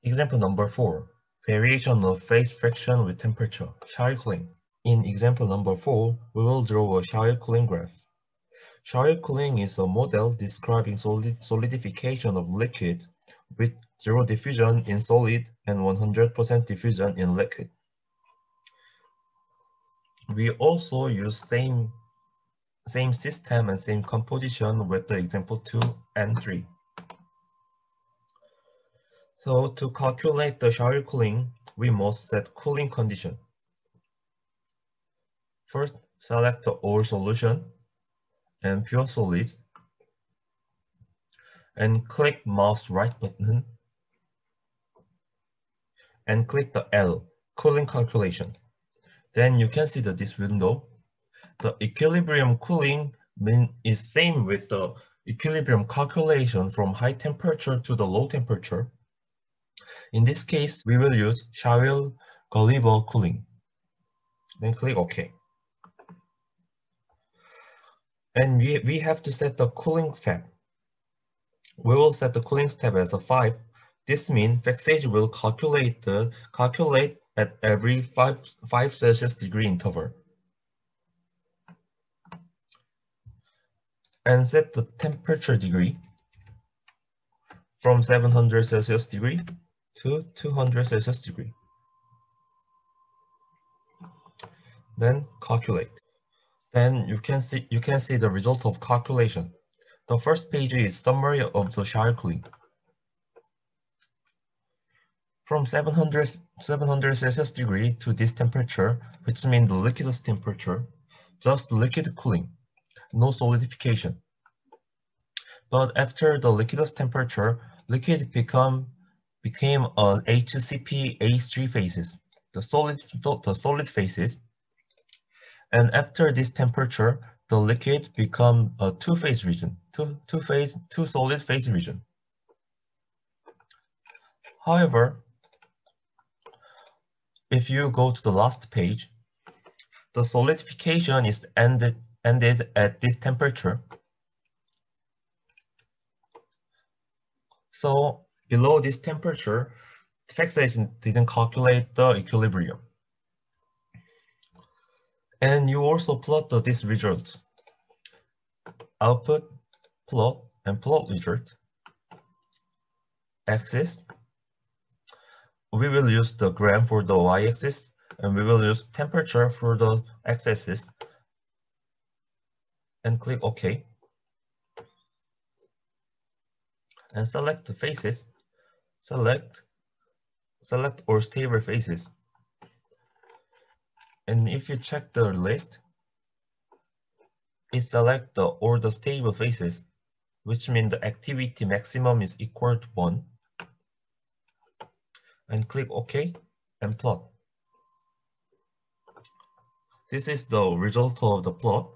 Example number 4. Variation of phase fraction with temperature, shower cooling. In example number 4, we will draw a shower cooling graph. Shower cooling is a model describing solidification of liquid with zero diffusion in solid and 100% diffusion in liquid. We also use same system and same composition with the example 2 and 3. So to calculate the shower cooling, we must set cooling condition. First, select the all solution and pure solids and click mouse right button and click the L, cooling calculation. Then you can see this window. The equilibrium cooling is same with the equilibrium calculation from high temperature to the low temperature. In this case, we will use Shawil-Golliver cooling. Then click OK. And we have to set the cooling step. We will set the cooling step as a 5. This means Fexage will calculate at every 5 Celsius degree interval. And set the temperature degree from 700 Celsius degree to 200 Celsius degree. Then calculate. Then you can see the result of calculation. The first page is summary of the shower cooling. From 700 Celsius degree to this temperature, which means the liquidus temperature, just liquid cooling, no solidification. But after the liquidus temperature, liquid became an HCP H3 phases, the solid phases. And after this temperature, the liquid become a two-phase region, two solid phase region. However, if you go to the last page, the solidification is ended at this temperature. So below this temperature, Fexage didn't calculate the equilibrium. And you also plot these results. Output, plot, and plot result. Axis. We will use the gram for the y-axis, and we will use temperature for the x-axis. And click OK. And select the phases. Select all stable phases. And if you check the list, it selects all the stable phases, which means the activity maximum is equal to 1. And click OK and plot. This is the result of the plot.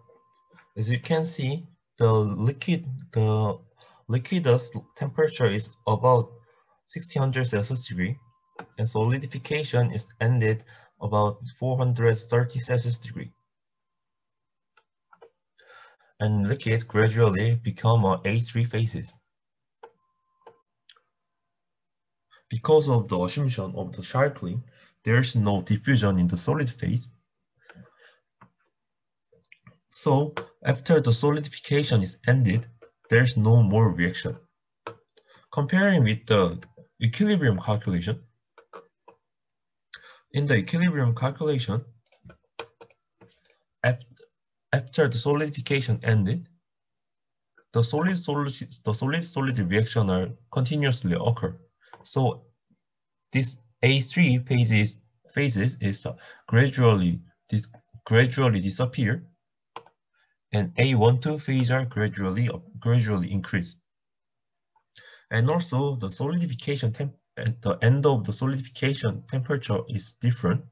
As you can see, the liquidus temperature is about 1600 Celsius degree, and solidification is ended about 430 Celsius degree. And liquid gradually become H3 phases. Because of the assumption of the shower cooling, there is no diffusion in the solid phase. So after the solidification is ended, there is no more reaction. Comparing with the equilibrium calculation, in the equilibrium calculation, after the solidification ended, the solid reaction are continuously occur. So this A3 phases is gradually disappear, and A12 phase are gradually increase. And also the solidification at the end of the solidification temperature is different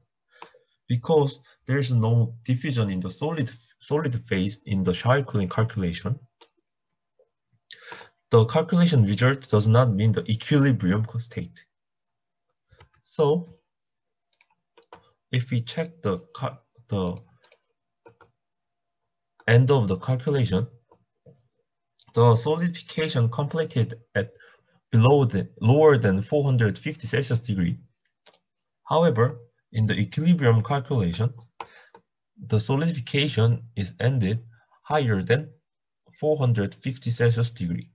because there is no diffusion in the solid phase in the shower cooling calculation. The calculation result does not mean the equilibrium state. So if we check the end of the calculation, the solidification completed lower than 450 Celsius degree. However, in the equilibrium calculation, the solidification is ended higher than 450 Celsius degree.